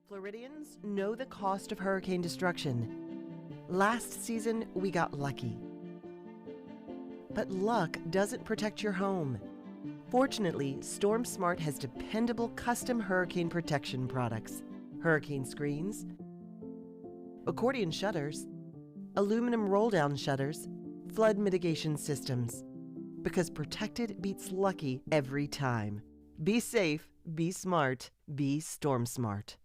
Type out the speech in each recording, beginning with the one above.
Floridians know the cost of hurricane destruction. Last season, we got lucky. But luck doesn't protect your home. Fortunately, Storm Smart has dependable custom hurricane protection products. Hurricane screens, accordion shutters, aluminum roll-down shutters, flood mitigation systems. Because protected beats lucky every time. Be safe, be smart, be Storm Smart.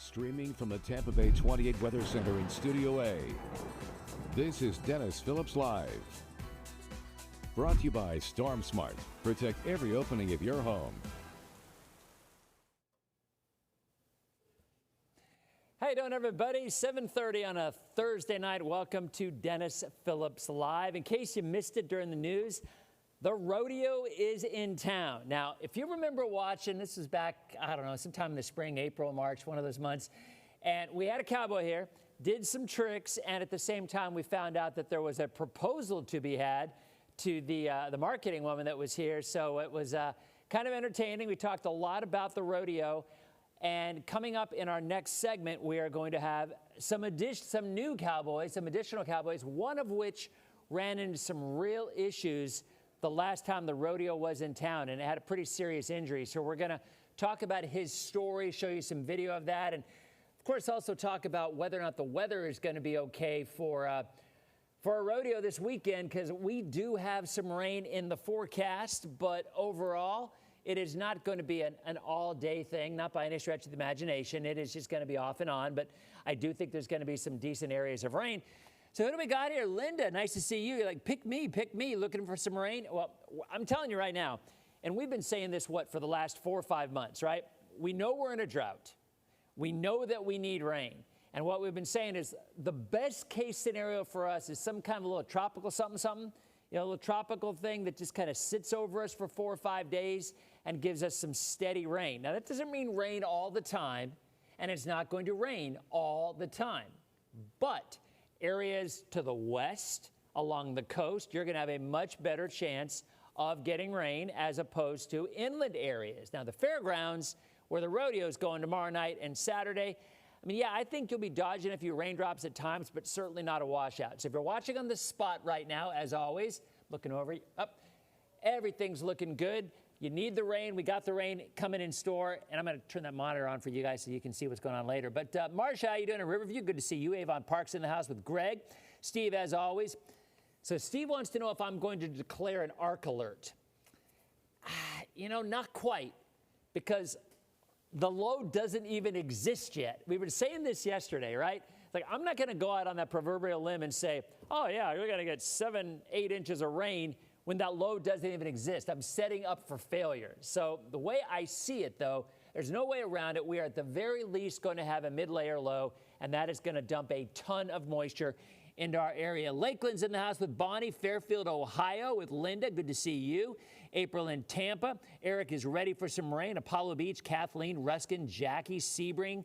Streaming from the Tampa Bay 28 Weather Center in Studio A, this is Dennis Phillips Live. Brought to you by Storm Smart. Protect every opening of your home. How you doing, everybody? 7:30 on a Thursday night. Welcome to Dennis Phillips Live. In case you missed it during the news, the rodeo is in town. Now, if you remember watching, this was back, I don't know, sometime in the spring, April, March, one of those months. And we had a cowboy here, did some tricks, and at the same time, we found out that there was a proposal to be had to the marketing woman that was here. So it was kind of entertaining. We talked a lot about the rodeo. And coming up in our next segment, we are going to have some new cowboys, some additional cowboys, one of which ran into some real issues the last time the rodeo was in town, and it had a pretty serious injury. So we're going to talk about his story, show you some video of that, and of course also talk about whether or not the weather is going to be okay for a rodeo this weekend, because we do have some rain in the forecast, but overall it is not going to be an all-day thing, not by any stretch of the imagination. It is just going to be off and on, but I do think there's going to be some decent areas of rain. So who do we got here? Linda, nice to see you. You're like, pick me, looking for some rain. Well, I'm telling you right now, and we've been saying this, for the last 4 or 5 months, right? We know we're in a drought. We know that we need rain. And what we've been saying is the best case scenario for us is some kind of a little tropical something, a little tropical thing that just kind of sits over us for 4 or 5 days and gives us some steady rain. Now, that doesn't mean rain all the time, and it's not going to rain all the time. But areas to the west along the coast, you're going to have a much better chance of getting rain as opposed to inland areas. Now, the fairgrounds, where the rodeo is going tomorrow night and Saturday, I mean, yeah, I think you'll be dodging a few raindrops at times, but certainly not a washout. So if you're watching on the spot right now, as always, looking over, everything's looking good. You need the rain. We got the rain coming in store, and I'm going to turn that monitor on for you guys so you can see what's going on later. But Marsha, how you doing in Riverview? Good to see you. Avon Park's in the house with Greg. Steve, as always. So Steve wants to know if I'm going to declare an arc alert. Not quite, because the low doesn't even exist yet. We were saying this yesterday, right? Like, I'm not going to go out on that proverbial limb and say, oh, yeah, we're going to get 7-8 inches of rain when that low doesn't even exist. I'm setting up for failure. So the way I see it, though, there's no way around it. We are at the very least going to have a mid-layer low, and that is going to dump a ton of moisture into our area. Lakeland's in the house with Bonnie. Fairfield, Ohio with Linda. Good to see you. April in Tampa. Eric is ready for some rain. Apollo Beach, Kathleen, Ruskin, Jackie, Sebring,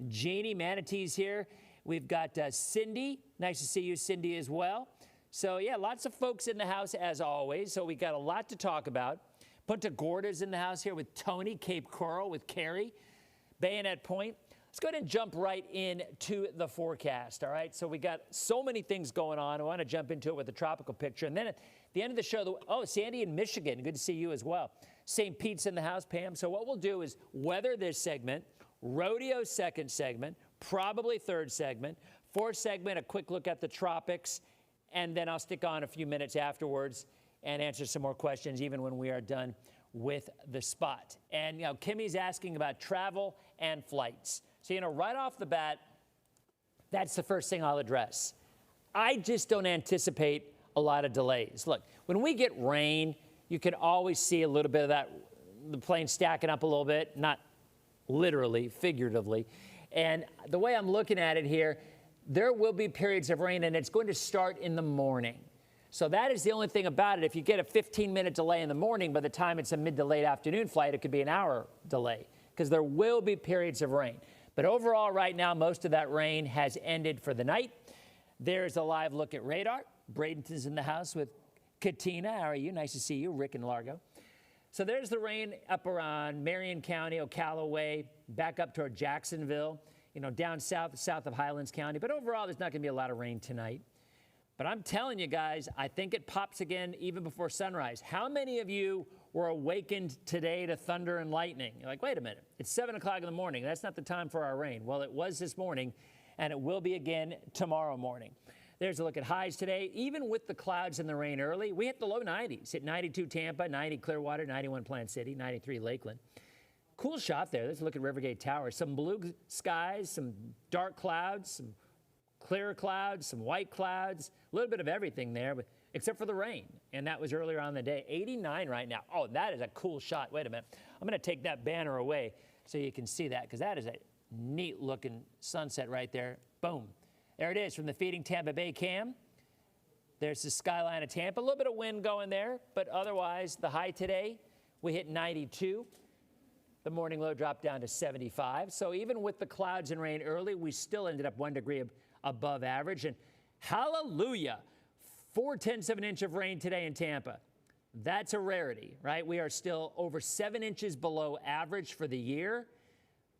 Jeannie, Manatee's here. We've got Cindy. Nice to see you, Cindy, as well. So, yeah, lots of folks in the house, as always. So we got a lot to talk about. Punta Gorda's in the house here with Tony. Cape Coral with Carrie. Bayonet Point. Let's go ahead and jump right into the forecast, all right? So we got so many things going on. I want to jump into it with the tropical picture. And then at the end of the show, Sandy in Michigan. Good to see you as well. St. Pete's in the house, Pam. So what we'll do is weather this segment. rodeo second segment, probably third segment, fourth segment, a quick look at the tropics, and then I'll stick on a few minutes afterwards and answer some more questions even when we are done with the spot. And, Kimmy's asking about travel and flights. So, right off the bat, that's the first thing I'll address. I just don't anticipate a lot of delays. Look, when we get rain, you can always see a little bit of that, the plane stacking up a little bit, not literally, figuratively. And the way I'm looking at it here, there will be periods of rain, and it's going to start in the morning. So that is the only thing about it. If you get a 15-minute delay in the morning, by the time it's a mid to late afternoon flight, it could be an hour delay because there will be periods of rain. But overall, right now, most of that rain has ended for the night. There's a live look at radar. Bradenton's in the house with Katina. How are you? Nice to see you. Rick and Largo. So there's the rain up around Marion County, Ocallaway, back up toward Jacksonville, down south of Highlands County. But overall, there's not going to be a lot of rain tonight. But I'm telling you guys, I think it pops again even before sunrise. How many of you were awakened today to thunder and lightning? You're like, wait a minute, it's 7 o'clock in the morning. That's not the time for our rain. Well, it was this morning, and it will be again tomorrow morning. There's a look at highs today. Even with the clouds and the rain early, we hit the low 90s. Hit 92 Tampa, 90 Clearwater, 91 Plant City, 93 Lakeland. Cool shot there. Let's look at Rivergate Tower. Some blue skies, some dark clouds, some clear clouds, some white clouds, a little bit of everything there, except for the rain. And that was earlier on in the day. 89 right now. Oh, that is a cool shot. Wait a minute. I'm going to take that banner away so you can see that, because that is a neat looking sunset right there. Boom. There it is from the Feeding Tampa Bay cam. There's the skyline of Tampa. A little bit of wind going there, but otherwise the high today, we hit 92. The morning low dropped down to 75. So even with the clouds and rain early, we still ended up 1 degree above average. And hallelujah, 4/10 of an inch of rain today in Tampa. That's a rarity, right? We are still over 7 inches below average for the year,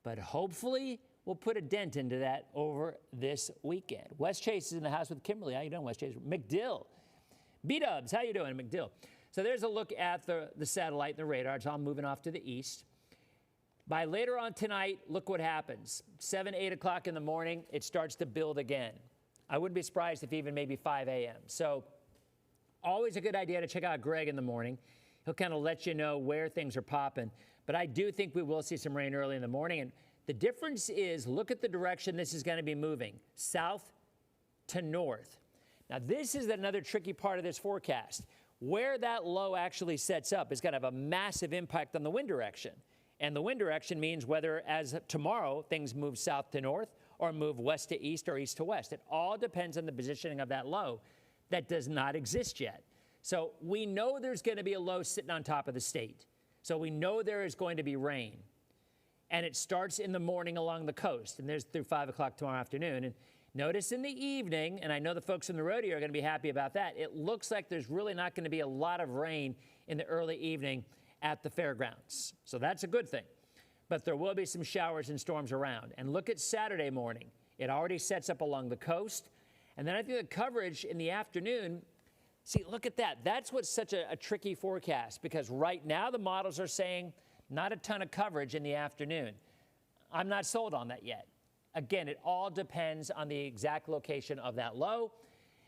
but hopefully we'll put a dent into that over this weekend. Wes Chase is in the house with Kimberly. How you doing, Wes Chase? McDill. B-Dubs, how you doing, McDill? So there's a look at the satellite and the radar. So I'm moving off to the east. By later on tonight, look what happens. 7, 8 o'clock in the morning, it starts to build again. I wouldn't be surprised if even maybe 5 a.m. So always a good idea to check out Greg in the morning. He'll kind of let you know where things are popping. But I do think we will see some rain early in the morning. And the difference is, look at the direction this is going to be moving, south to north. Now, this is another tricky part of this forecast. Where that low actually sets up is going to have a massive impact on the wind direction. And the wind direction means whether, as of tomorrow, things move south to north or move west to east or east to west. It all depends on the positioning of that low that does not exist yet. So we know there's going to be a low sitting on top of the state. So we know there is going to be rain. And it starts in the morning along the coast. And there's through 5 o'clock tomorrow afternoon. And notice in the evening, and I know the folks in the rodeo are going to be happy about that, it looks like there's really not going to be a lot of rain in the early evening at the fairgrounds. So that's a good thing. But there will be some showers and storms around. And look at Saturday morning. It already sets up along the coast. And then I think the coverage in the afternoon, see, look at that. That's what's such a tricky forecast, because right now the models are saying not a ton of coverage in the afternoon. I'm not sold on that yet. Again, it all depends on the exact location of that low.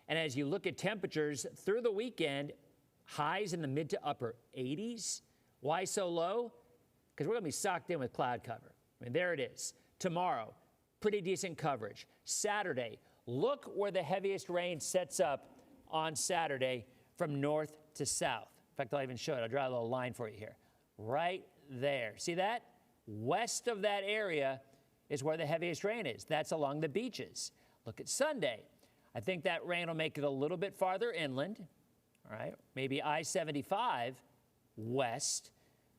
And as you look at temperatures through the weekend, highs in the mid to upper 80s. Why so low? Because we're going to be socked in with cloud cover. I mean, there it is. Tomorrow, pretty decent coverage. Saturday, look where the heaviest rain sets up on Saturday from north to south. In fact, I'll even show it. I'll draw a little line for you here. Right there. See that? West of that area is where the heaviest rain is. That's along the beaches. Look at Sunday. I think that rain will make it a little bit farther inland. All right, maybe I-75 west,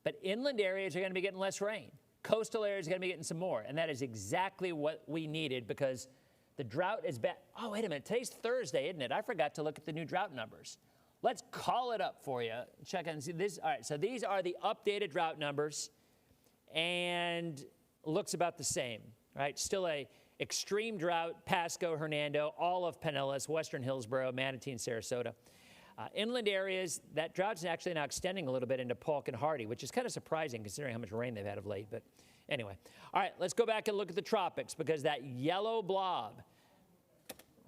but inland areas are going to be getting less rain. Coastal areas are going to be getting some more, and that is exactly what we needed, because the drought is bad. Oh, wait a minute. Today's Thursday, isn't it? I forgot to look at the new drought numbers. Let's call it up for you. Check and see this. All right, so these are the updated drought numbers, and looks about the same, right? Still a extreme drought, Pasco, Hernando, all of Pinellas, Western Hillsborough, Manatee, and Sarasota. Inland areas, that drought's actually now extending a little bit into Polk and Hardy, which is kind of surprising considering how much rain they've had of late. But Anyway, all right, let's go back and look at the tropics, because that yellow blob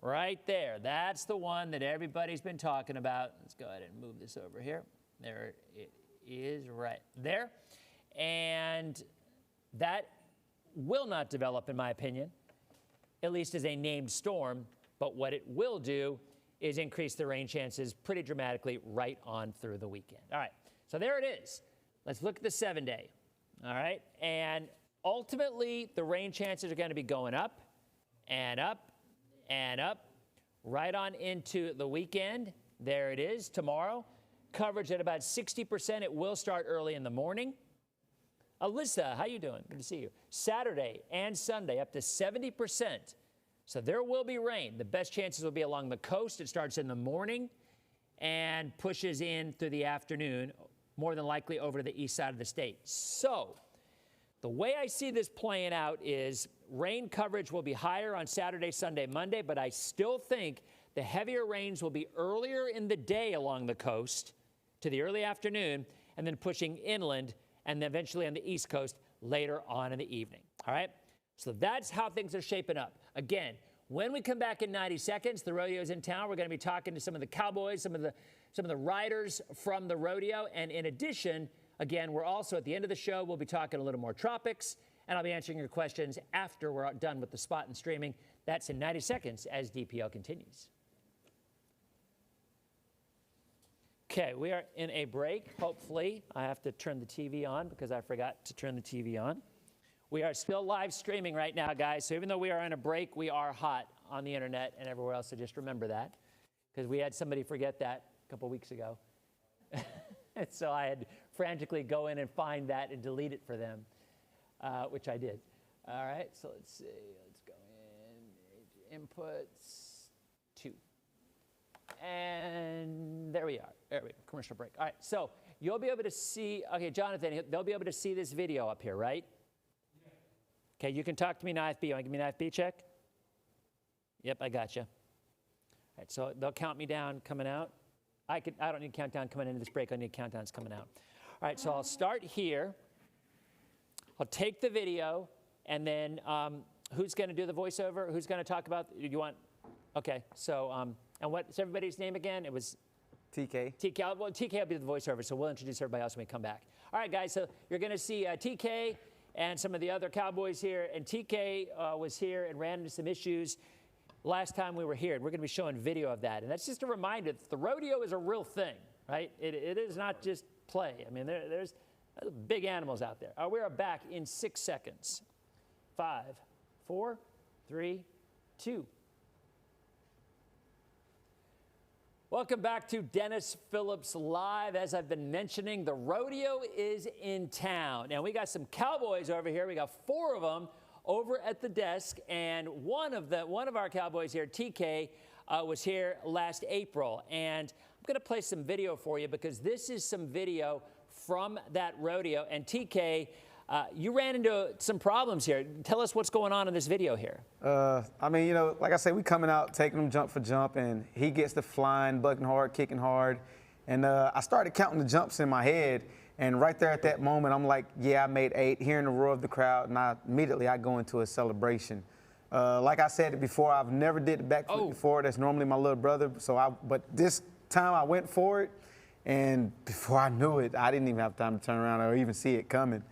right there, that's the one that everybody's been talking about. Let's go ahead and move this over here. There it is right there. And that will not develop, in my opinion, at least as a named storm. But what it will do is increase the rain chances pretty dramatically right on through the weekend. All right, so there it is. Let's look at the 7-day. All right, and ultimately, the rain chances are going to be going up and up and up right on into the weekend. There it is tomorrow. Coverage at about 60%. It will start early in the morning. Alyssa, how you doing? Good to see you. Saturday and Sunday up to 70%. So there will be rain. The best chances will be along the coast. It starts in the morning and pushes in through the afternoon, more than likely over to the east side of the state. So the way I see this playing out is rain coverage will be higher on Saturday, Sunday, Monday, but I still think the heavier rains will be earlier in the day along the coast to the early afternoon, and then pushing inland, and then eventually on the East Coast later on in the evening. All right? So that's how things are shaping up. Again, when we come back in 90 seconds, the rodeo's in town. We're going to be talking to some of the cowboys, some of the riders from the rodeo. And in addition, again, we're also at the end of the show, we'll be talking a little more tropics, and I'll be answering your questions after we're done with the spot and streaming. That's in 90 seconds as DPL continues. Okay, we are in a break. Hopefully, I have to turn the TV on because I forgot to turn the TV on. We are still live streaming right now, guys. So even though we are on a break, we are hot on the internet and everywhere else. So just remember that, because we had somebody forget that a couple weeks ago. And so I had to frantically go in and find that and delete it for them, which I did. All right, so let's see. Let's go in. Inputs 2. And there we are. There we go. Commercial break. All right, so you'll be able to see. Okay, Jonathan, they'll be able to see this video up here, right? Okay, you can talk to me in IFB. You want to give me an IFB check? Yep, I got you. All right, so they'll count me down coming out. I don't need countdown coming into this break. I need countdowns coming out. All right, so I'll start here. I'll take the video, and then who's going to do the voiceover? Who's going to talk about? You want? Okay, so and what's everybody's name again? It was TK. TK. Well, TK will be the voiceover, so we'll introduce everybody else when we come back. All right, guys. So you're going to see TK. And some of the other cowboys here. And TK was here and ran into some issues last time we were here. And we're going to be showing video of that. And that's just a reminder that the rodeo is a real thing, right? It is not just play. I mean, there's big animals out there. We are back in 6 seconds. 5, 4, 3, 2. Welcome back to Dennis Phillips Live. As I've been mentioning, the rodeo is in town. Now, we got some cowboys over here. We got 4 of them over at the desk. And one of our cowboys here, TK, was here last April. And I'm going to play some video for you because this is some video from that rodeo. And TK, you ran into some problems here. Tell us what's going on in this video here. I mean, you know, like I said, we coming out, taking him jump for jump, and he gets the flying, bucking hard, kicking hard. And I started counting the jumps in my head, and right there at that moment, I'm like, yeah, I made 8, hearing the roar of the crowd, and immediately I go into a celebration. Like I said before, I've never did the backflip before. That's normally my little brother. But this time I went for it, and before I knew it, I didn't even have time to turn around or even see it coming.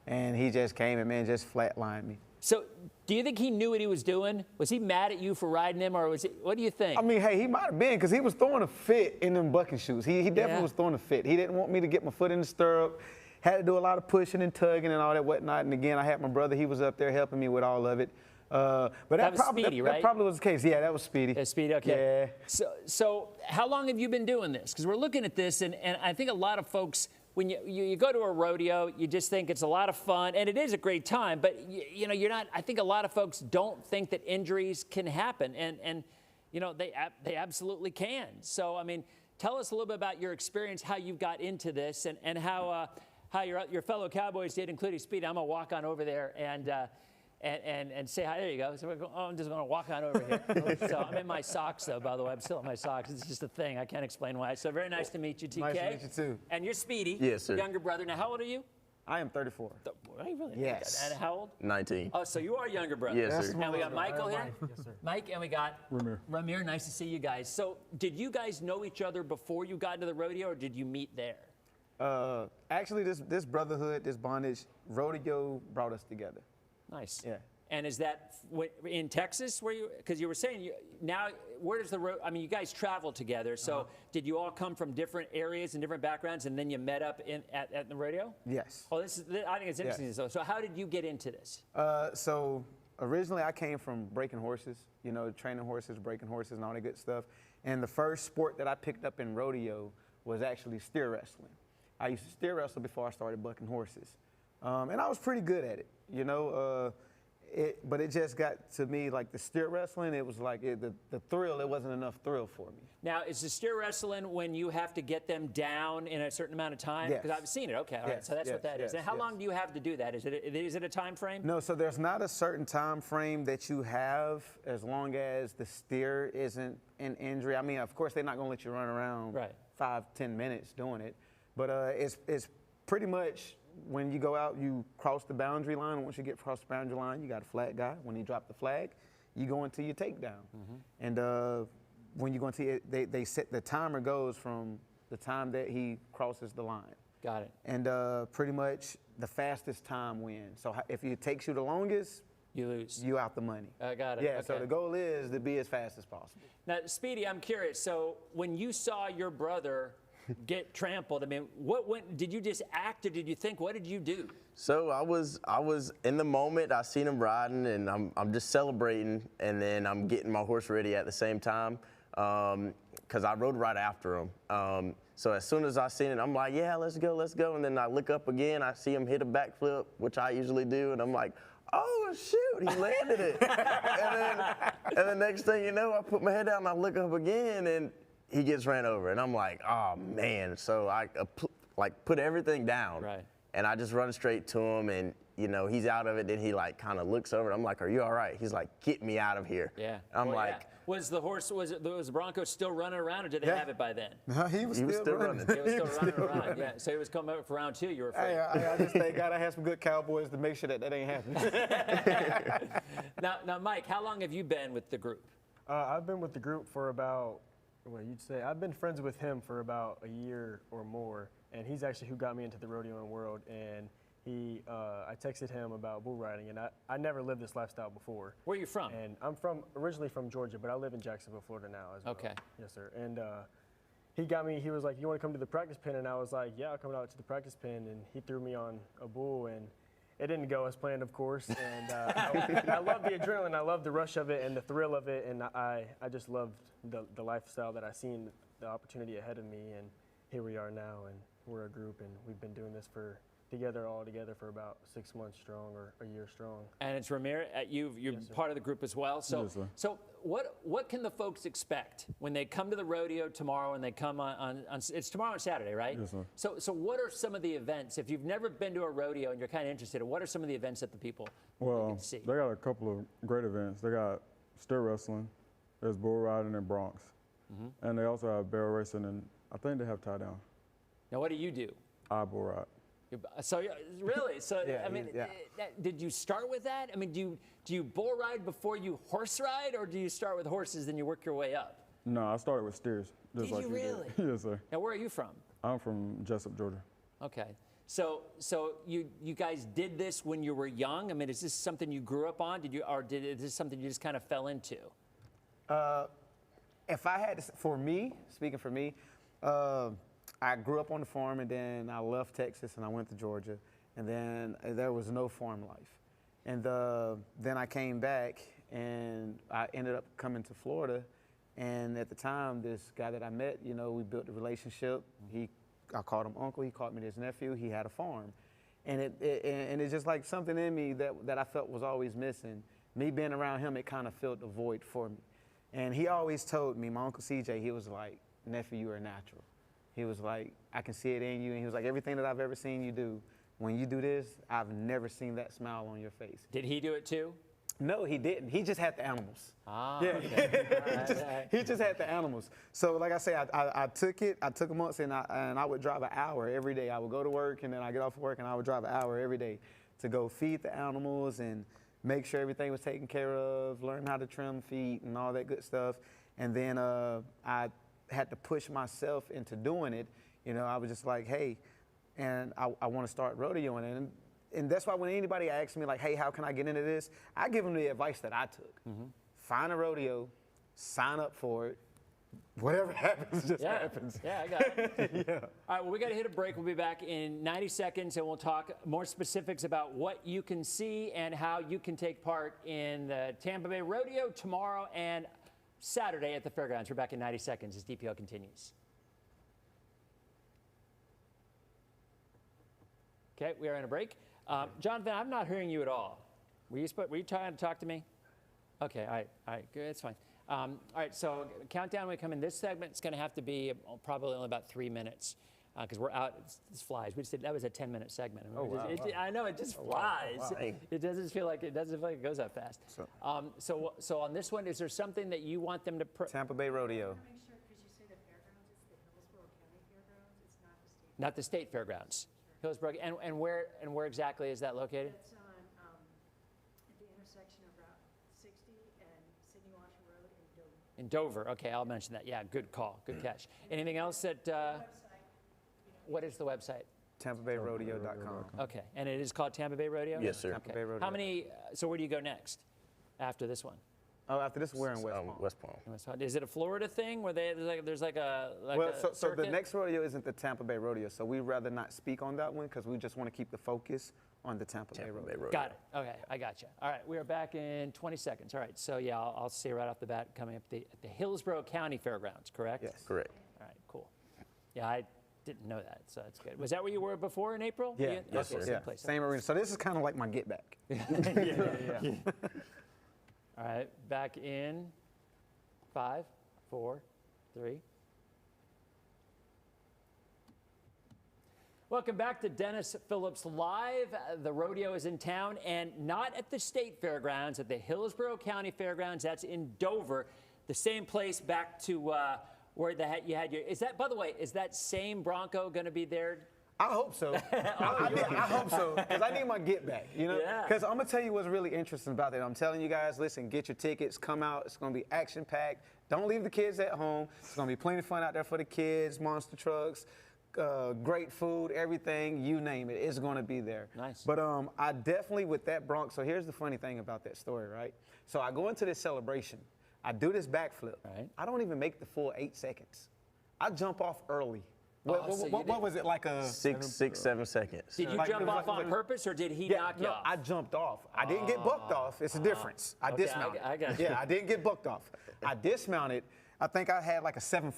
And he just came and, man, just flatlined me. So do you think he knew what he was doing? Was he mad at you for riding him, or what do you think? I mean, hey, he might have been, because he was throwing a fit in them bucking shoes. He definitely was throwing a fit. He didn't want me to get my foot in the stirrup. Had to do a lot of pushing and tugging and all that whatnot. And again, I had my brother. He was up there helping me with all of it. But that was Speedy, right? That probably was the case. Yeah, that was Speedy. Yeah, Speedy, okay. Yeah. So how long have you been doing this? Because we're looking at this, and I think a lot of folks, when you go to a rodeo, you just think it's a lot of fun, and it is a great time, but you know, you're not, I think a lot of folks don't think that injuries can happen, and you know, they absolutely can. So, I mean, tell us a little bit about your experience, how you got into this, and how your fellow cowboys did, including Speedy. I'm gonna walk on over there and say hi. There you go. So I'm just going to walk on over here. So I'm in my socks, though, by the way. I'm still in my socks. It's just a thing. I can't explain why. So very nice to meet you, TK. Nice to meet you, too. And you're Speedy. Yes, sir. Younger brother. Now, how old are you? I am 34. I really Yes. And how old? 19. Oh, so you are younger brother. Yes, sir. And we got Michael here. Yes, sir. Mike, and we got Ramir. Nice to see you guys. So did you guys know each other before you got into the rodeo, or did you meet there? Actually, this brotherhood, this bondage, rodeo brought us together. Nice. Yeah. And is that in Texas where you, because you were saying now, where does I mean, you guys travel together. So did you all come from different areas and different backgrounds and then you met up at the rodeo? Yes. Oh, I think it's interesting. Yes. So how did you get into this? So originally I came from breaking horses, you know, training horses, breaking horses and all that good stuff. And the first sport that I picked up in rodeo was actually steer wrestling. I used to steer wrestle before I started bucking horses. And I was pretty good at it, you know. But it just got to me like the steer wrestling, it was like the thrill, it wasn't enough thrill for me. Now, is the steer wrestling when you have to get them down in a certain amount of time? Yes. Because I've seen it. Okay, all right. Yes, So that's yes, what that is. yes, And how yes. long do you have to do that? Is it a time frame? No, so there's not a certain time frame that you have as long as the steer isn't an injury. I mean, of course, they're not going to let you run around Right. 5-10 minutes doing it. But it's pretty much when you go out, you cross the boundary line. Once you get across the boundary line, you got a flag guy. When you drop the flag, you go into your takedown. And when you go into it, they set the timer goes from the time that he crosses the line. Got it. And pretty much the fastest time wins. So if it takes you the longest, You lose. you out the money. I got it. Yeah, so Okay. the goal is to be as fast as possible. Now, Speedy, I'm curious. So when you saw your brother get trampled, I mean, did you just act or did you think? What did you do? So I was in the moment. I seen him riding, and I'm just celebrating, and then I'm getting my horse ready at the same time, because I rode right after him. So as soon as I seen it, I'm like, yeah, let's go. And then I look up again, I see him hit a backflip, which I usually do, and I'm like, oh shoot, he landed it. and the next thing you know, I put my head down and I look up again, and he gets ran over, and I'm like, oh man. So I put everything down, Right. and I just run straight to him, and you know he's out of it. Then he like kind of looks over, and I'm like, are you all right? He's like, get me out of here. Yeah. I'm Well, like, yeah. Was the Bronco still running around, or did they Yeah. have it by then? No, he was He was still still running. running. It was still running around. Yeah. So he was coming up for round 2. You were afraid. I just thank God I had some good cowboys to make sure that ain't happening. Now, Mike, how long have you been with the group? I've been with the group for about, I've been friends with him for about a year or more, and he's actually who got me into the rodeoing world. And I texted him about bull riding, and I never lived this lifestyle before. Where are you from? And I'm originally from Georgia, but I live in Jacksonville, Florida now as well. Okay. Yes, sir. And he was like, you want to come to the practice pen? And I was like, yeah, I'll come out to the practice pen. And he threw me on a bull, and it didn't go as planned, of course. And I love the adrenaline. I love the rush of it and the thrill of it. And I just loved the lifestyle that I seen, the opportunity ahead of me. And here we are now, and we're a group, and we've been doing this all together for about 6 months strong, or a year strong. And it's Ramir. You're Yes, sir. part of the group as well. So, Yes, sir. so what can the folks expect when they come to the rodeo tomorrow? And they come on it's tomorrow and Saturday, right? Yes, sir. So what are some of the events? If you've never been to a rodeo and you're kind of interested, what are some of the events that the people Well, can see? they got a couple of great events. They got steer wrestling, there's bull riding in Bronx, and they also have barrel racing, and I think they have tie down. Now, what do you do? I bull ride. So really, so Yeah, I mean, yeah. did you start with that? I mean, do you bull ride before you horse ride, or do you start with horses then you work your way up? No, I started with steers. Just Did like you did. really? Yes, sir. Now, where are you from? I'm from Jessup, Georgia. Okay, so you guys did this when you were young. I mean, is this something you grew up on? Is this something you just kind of fell into? If I had to, speaking for me, I grew up on the farm, and then I left Texas and I went to Georgia, and then there was no farm life. And then I came back, and I ended up coming to Florida. And at the time, this guy that I met, you know, we built a relationship. I called him uncle. He called me his nephew. He had a farm. And it's just like something in me that I felt was always missing. Me being around him, it kind of filled the void for me. And he always told me, my Uncle CJ, he was like, nephew, you are natural. He was like, I can see it in you. And he was like, everything that I've ever seen you do, when you do this, I've never seen that smile on your face. Did he do it too? No, he didn't. He just had the animals. Ah, Yeah, okay. he just had the animals. So like I say, I took it. I took a month, and I would drive an hour every day. I would go to work, and then I get off work, and I would drive an hour every day to go feed the animals and make sure everything was taken care of, learn how to trim feet and all that good stuff. And then I had to push myself into doing it. You know, I was just like, hey, and I want to start rodeoing. And that's why when anybody asks me, like, hey, how can I get into this? I give them the advice that I took. Find a rodeo, sign up for it. Whatever happens, just happens. Yeah, I got it. Yeah. All right, well, we got to hit a break. We'll be back in 90 seconds, and we'll talk more specifics about what you can see and how you can take part in the Tampa Bay Rodeo tomorrow and Saturday at the fairgrounds. We're back in 90 seconds as DPL continues. Okay, we are in a break. Jonathan, I'm not hearing you at all. Were you trying to talk to me? Okay, all right, good, it's fine. All right, so countdown when we come in. This segment is going to have to be probably only about 3 minutes because we're out. It flies. We just did, that was a 10-minute segment. Oh, wow. I know it just flies. Wow. It doesn't feel like it goes that fast. So on this one, is there something that you want them to? Tampa Bay Rodeo. Make sure, because you say the fairgrounds, it's the Hillsborough County Fairgrounds. It's not the state. Not the state fairgrounds. Hillsborough, and where exactly is that located? It's on at the intersection of Route 60 and Sidney Washington Road in Dover. In Dover. Okay, I'll mention that. Yeah, good call. Good catch. Anything else that? What is the website? TampaBayRodeo.com. Okay, and it is called Tampa Bay Rodeo? Yes, sir. Tampa Bay Rodeo. How many, so where do you go next after this one? Oh, after this, we're in West Palm. West Palm. Is it a Florida thing where there's like a So the circuit? next rodeo isn't the Tampa Bay Rodeo, so we'd rather not speak on that one because we just want to keep the focus on the Tampa Bay Rodeo. Got it. Okay, I got you. All right, we are back in 20 seconds. All right, so yeah, I'll say right off the bat, coming up at the Hillsborough County Fairgrounds, correct? Yes. Correct. All right, cool. Yeah, I didn't know that, so that's good. Was that where you were before in April? Yeah. Yes, Okay, sir. same Yeah, place. same arena. So this is kind of like my get back. All right, back in 5, 4, 3. Welcome back to Dennis Phillips Live. The rodeo is in town and not at the state fairgrounds, at the Hillsborough County Fairgrounds. That's in Dover, the same place back to where you had your. Is that, by the way, is that same Bronco going to be there? I hope so. I hope so, because I need my get back, you know? Yeah. Because I'm going to tell you what's really interesting about that. I'm telling you guys, listen, get your tickets, come out. It's going to be action-packed. Don't leave the kids at home. It's going to be plenty of fun out there for the kids, monster trucks, great food, everything, you name it. It's going to be there. Nice. But I definitely, with that Bronco, so here's the funny thing about that story, right? So I go into this celebration. I do this backflip. Right. I don't even make the full 8 seconds. I jump off early. What was it, like a... 7 seconds. Did you Like, jump it was off on like- purpose, or did he knock you no, off? I jumped off. I didn't get bucked off. It's a difference. I Okay, dismounted. I got you. Yeah, I didn't get bucked off. I dismounted. I think I had like a 7.5.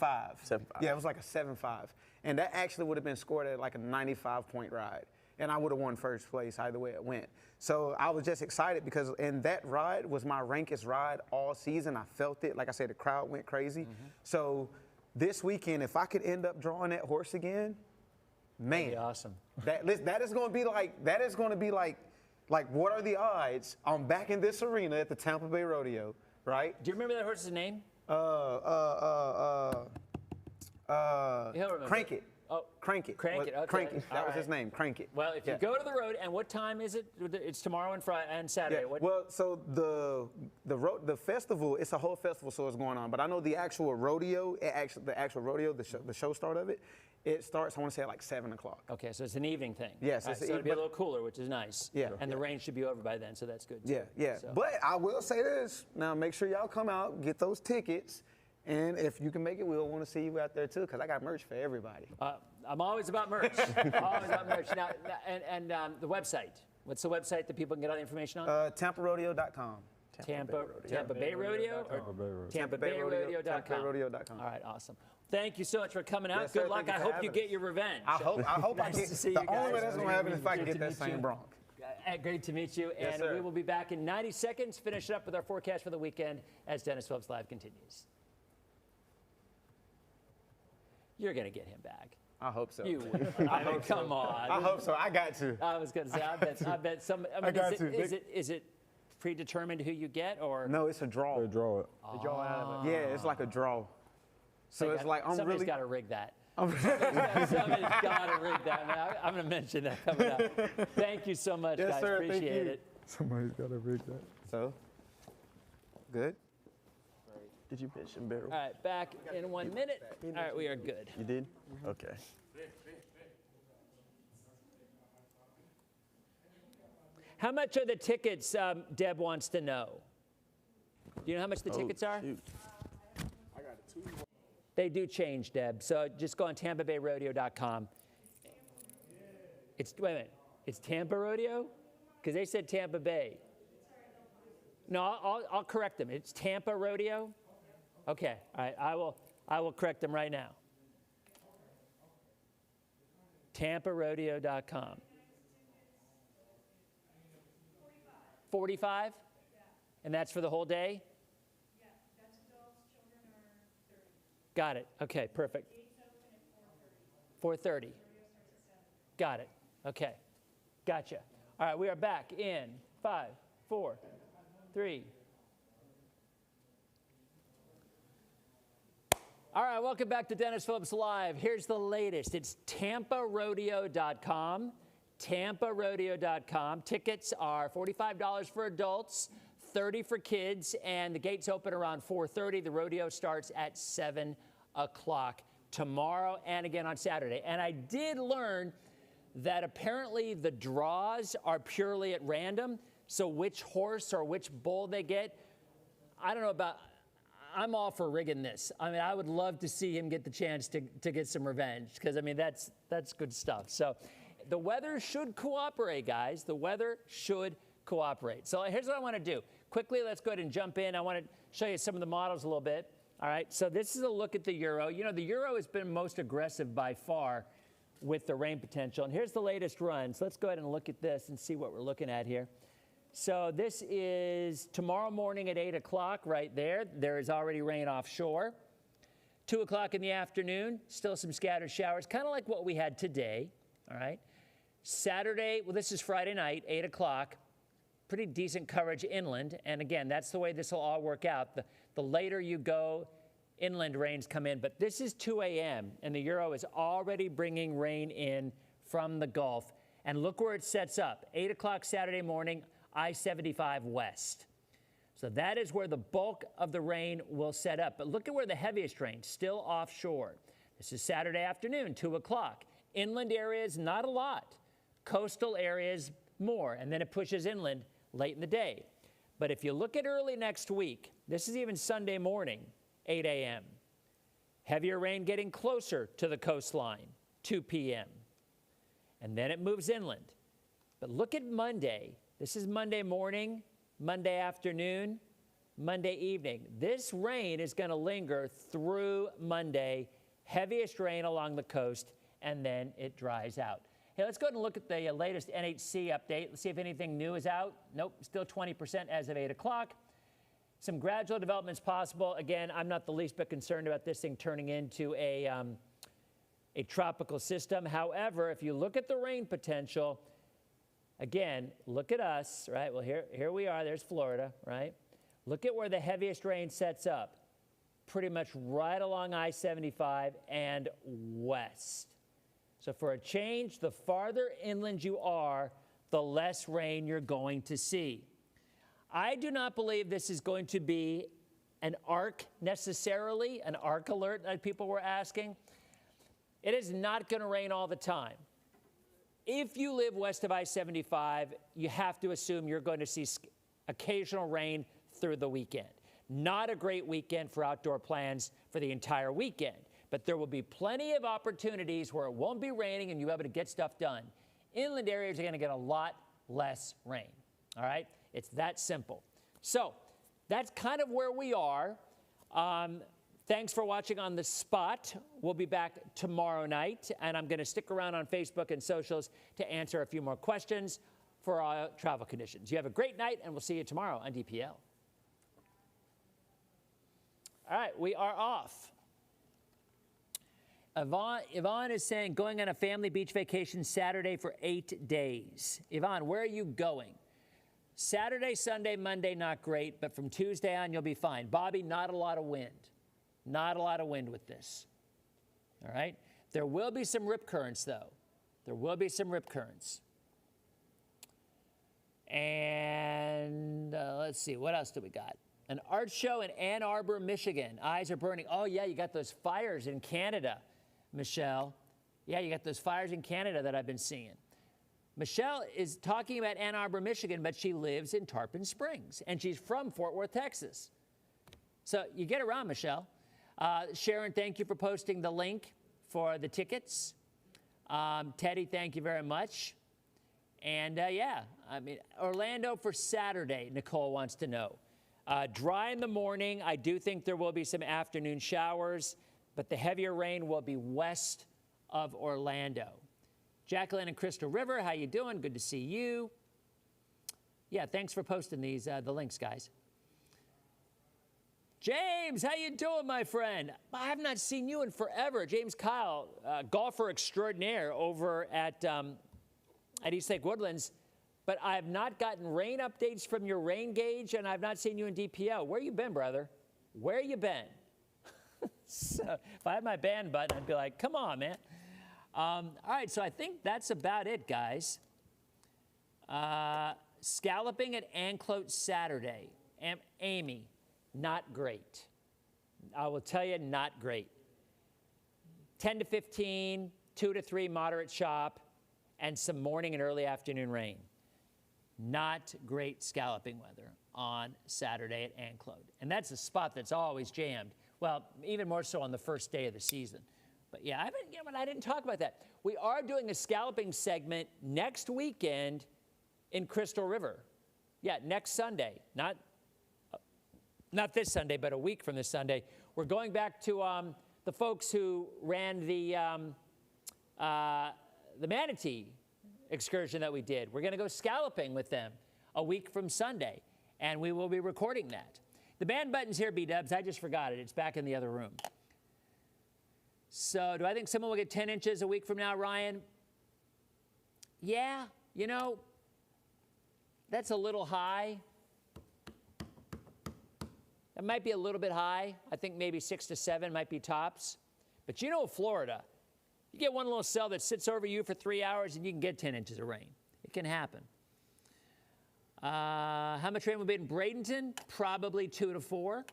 7.5. Yeah, it was like a 7.5. And that actually would have been scored at like a 95-point ride. And I would have won first place either way it went. So I was just excited because, and that ride was my rankest ride all season. I felt it. Like I said, the crowd went crazy. So this weekend, if I could end up drawing that horse again, man, That'd be awesome. that is going to be like what are the odds I'm back in this arena at the Tampa Bay Rodeo, right? Do you remember that horse's name? He'll remember. Crank It. Oh, Crank It. Crank It, okay. Crank It. That All was his right. name, Crank It. Well, if you go to the road, and what time is it? It's tomorrow and Friday and Saturday. Yeah. What? Well, so the festival, it's a whole festival, so it's going on. But I know the actual rodeo, the show start of it, it starts, I want to say, at like 7 o'clock. Okay, so it's an evening thing. Yes, All it's right, an so it'll be a but- little cooler, which is nice. Yeah. And the rain should be over by then, so that's good. Too. Yeah. So- But I will say this. Now, make sure y'all come out, get those tickets. And if you can make it, we'll want to see you out there, too, because I got merch for everybody. I'm always about merch. Always about merch. Now, and the website. What's the website that people can get all the information on? TampaRodeo.com. Tampa Bay Rodeo? Or TampaBayRodeo.com. TampaBayRodeo.com. All right, awesome. Thank you so much for coming out. Yes, Good sir. luck. Thank you I for hope you having get us. your revenge. I hope I Nice get to see the you only way guys. that's going to happen is if I can Good get to that meet you. same Bronc. Great to meet you. Yes, And sir. we will be back in 90 seconds. Finish it up with our forecast for the weekend as Dennis Phillips Live continues. You're going to get him back. I hope so. You will. I mean, come on. I hope so. I got to. I was going to say, I bet some. I mean, I got is to. it predetermined who you get, or? No, it's a draw. They draw it. They draw out of it. Yeah, it's like a draw. So it's like I'm somebody's really. got to rig that. Somebody's got to rig that. Man, I'm going to mention that coming up. Thank you so much, Yes, guys. sir. Thank Appreciate you. it. Somebody's got to rig that. So, good. Did you pitch and barrel? All right, back in 1 minute. All right, we are good. You did? Okay. How much are the tickets? Deb wants to know. Do you know how much the tickets are? Shoot. They do change, Deb. So just go on TampaBayRodeo.com. Wait a minute. It's Tampa Rodeo? Because they said Tampa Bay. No, I'll correct them. It's Tampa Rodeo? Okay. All right. I will correct them right now. TampaRodeo.com. 45? And that's for the whole day? Yeah, that's adults, children are 30. Got it. Okay, perfect. Gates open at 4:30. 4:30. Rodeo starts at 7. Got it. Okay. Gotcha. All right, we are back in 5, 4, 3. All right, welcome back to Dennis Phillips Live. Here's the latest. It's TampaRodeo.com. TampaRodeo.com. Tickets are $45 for adults, $30 for kids, and the gates open around 4:30. The rodeo starts at 7 o'clock tomorrow and again on Saturday. And I did learn that apparently the draws are purely at random. So which horse or which bull they get, I don't know about. I'm all for rigging this. I mean, I would love to see him get the chance to get some revenge, because I mean that's good stuff. So the weather should cooperate, guys. The weather should cooperate. So here's what I want to do. Quickly, let's go ahead and jump in. I want to show you some of the models a little bit. All right, so this is a look at the Euro. You know, the Euro has been most aggressive by far with the rain potential. And here's the latest run. So let's go ahead and look at this and see what we're looking at here. So this is tomorrow morning at 8 o'clock right there. There is already rain offshore. 2 o'clock in the afternoon, still some scattered showers, kind of like what we had today, all right? Saturday, well, this is Friday night, 8 o'clock, pretty decent coverage inland. And again, that's the way this will all work out. The later you go, inland rains come in. But this is 2 a.m., and the Euro is already bringing rain in from the Gulf. And look where it sets up, 8 o'clock Saturday morning, I-75 west. So that is where the bulk of the rain will set up. But look at where the heaviest rain, still offshore. This is Saturday afternoon, 2 o'clock. Inland areas, not a lot. Coastal areas, more. And then it pushes inland late in the day. But if you look at early next week, this is even Sunday morning, 8 a.m. Heavier rain getting closer to the coastline, 2 p.m. And then it moves inland. But look at Monday. This is Monday morning, Monday afternoon, Monday evening. This rain is going to linger through Monday. Heaviest rain along the coast, and then it dries out. Hey, let's go ahead and look at the latest NHC update. Let's see if anything new is out. Nope, still 20% as of 8 o'clock. Some gradual developments possible. Again, I'm not the least bit concerned about this thing turning into a tropical system. However, if you look at the rain potential, again, look at us, right? Well, here we are. There's Florida, right? Look at where the heaviest rain sets up. Pretty much right along I-75 and west. So for a change, the farther inland you are, the less rain you're going to see. I do not believe this is going to be an arc necessarily, an arc alert that people were asking. It is not going to rain all the time. If you live west of I-75, you have to assume you're going to see occasional rain through the weekend. Not a great weekend for outdoor plans for the entire weekend, but there will be plenty of opportunities where it won't be raining and you'll be able to get stuff done. Inland areas are going to get a lot less rain, all right? It's that simple. So that's kind of where we are. Thanks for watching on The Spot. We'll be back tomorrow night, and I'm going to stick around on Facebook and socials to answer a few more questions for our travel conditions. You have a great night, and we'll see you tomorrow on DPL. All right, we are off. Yvonne is saying, going on a family beach vacation Saturday for 8 days. Yvonne, where are you going? Saturday, Sunday, Monday, not great, but from Tuesday on, you'll be fine. Bobby, not a lot of wind. Not a lot of wind with this. All right? There will be some rip currents, though. There will be some rip currents. And let's see, what else do we got? An art show in Ann Arbor, Michigan. Eyes are burning. Oh, yeah, you got those fires in Canada, Michelle. Yeah, you got those fires in Canada that I've been seeing. Michelle is talking about Ann Arbor, Michigan, but she lives in Tarpon Springs, and she's from Fort Worth, Texas. So you get around, Michelle. Sharon, thank you for posting the link for the tickets. Teddy, thank you very much. And yeah, I mean, Orlando for Saturday, Nicole wants to know. Dry in the morning. I do think there will be some afternoon showers, but the heavier rain will be west of Orlando. Jacqueline and Crystal River, how you doing? Good to see you. Yeah, thanks for posting these, the links, guys. James, how you doing, my friend? I have not seen you in forever. James Kyle, golfer extraordinaire over at Eastlake Woodlands. But I have not gotten rain updates from your rain gauge, and I've not seen you in DPL. Where you been, brother? Where you been? So if I had my band button, I'd be like, come on, man. All right, so I think that's about it, guys. Scalloping at Anclote Saturday. Amy, not great. I will tell you, not great. 10 to 15, 2 to 3 moderate chop, and some morning and early afternoon rain. Not great scalloping weather on Saturday at Anclote. And that's a spot that's always jammed. Well, even more so on the first day of the season. But yeah, I didn't talk about that. We are doing a scalloping segment next weekend in Crystal River. Yeah, next Sunday. Not this Sunday, but a week from this Sunday. We're going back to the folks who ran the manatee excursion that we did. We're going to go scalloping with them a week from Sunday, and we will be recording that. The band button's here, B-dubs. I just forgot it. It's back in the other room. So do I think someone will get 10 inches a week from now, Ryan? Yeah, you know, that's a little high. That might be a little bit high. I think maybe 6 to 7 might be tops. But you know Florida, you get one little cell that sits over you for 3 hours and you can get 10 inches of rain. It can happen. How much rain will be in Bradenton? Probably 2 to 4.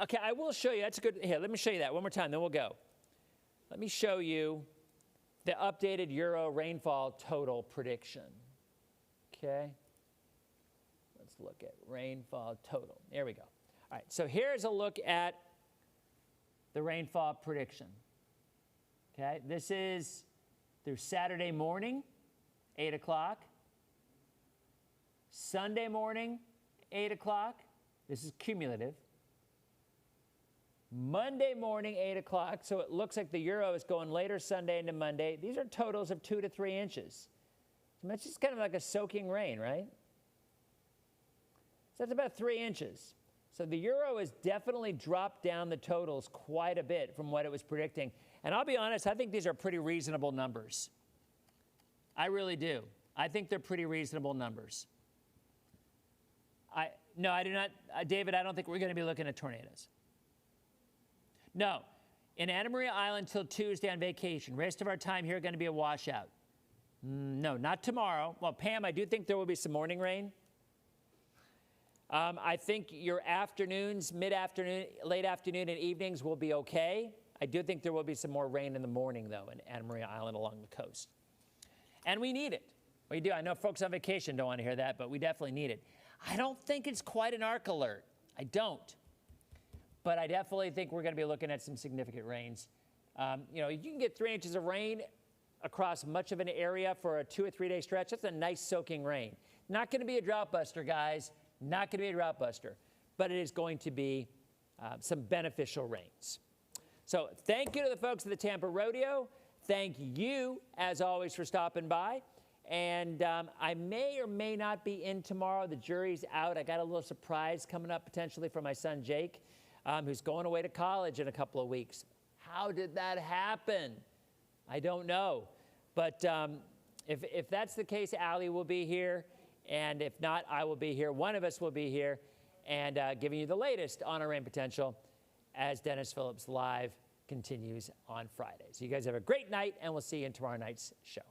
Okay, I will show you. That's a good. Here, let me show you that one more time, then we'll go. Let me show you the updated Euro rainfall total prediction. Okay. Let's look at rainfall total. There we go. All right, so here's a look at the rainfall prediction. Okay, this is through Saturday morning, 8 o'clock. Sunday morning, 8 o'clock. This is cumulative. Monday morning, 8 o'clock. So it looks like the Euro is going later Sunday into Monday. These are totals of 2 to 3 inches. So that's just kind of like a soaking rain, right? So that's about 3 inches. So the Euro has definitely dropped down the totals quite a bit from what it was predicting. And I'll be honest, I think these are pretty reasonable numbers. I really do. I think they're pretty reasonable numbers. No, I do not. David, I don't think we're going to be looking at tornadoes. No. In Anna Maria Island till Tuesday on vacation. Rest of our time here going to be a washout. No, not tomorrow. Well, Pam, I do think there will be some morning rain. I think your afternoons, mid-afternoon, late afternoon, and evenings will be okay. I do think there will be some more rain in the morning, though, in Anna Maria Island along the coast. And we need it. We do. I know folks on vacation don't want to hear that, but we definitely need it. I don't think it's quite an arc alert. I don't. But I definitely think we're going to be looking at some significant rains. You know, you can get 3 inches of rain across much of an area for a 2 or 3 day stretch. That's a nice soaking rain. Not going to be a drought buster, guys. Not going to be a drought buster. But it is going to be some beneficial rains. So thank you to the folks at the Tampa Rodeo. Thank you, as always, for stopping by. And I may or may not be in tomorrow. The jury's out. I got a little surprise coming up potentially for my son, Jake, who's going away to college in a couple of weeks. How did that happen? I don't know. But if that's the case, Allie will be here. And if not, I will be here. One of us will be here and giving you the latest on our rain potential as Dennis Phillips Live continues on Fridays. You guys have a great night, and we'll see you in tomorrow night's show.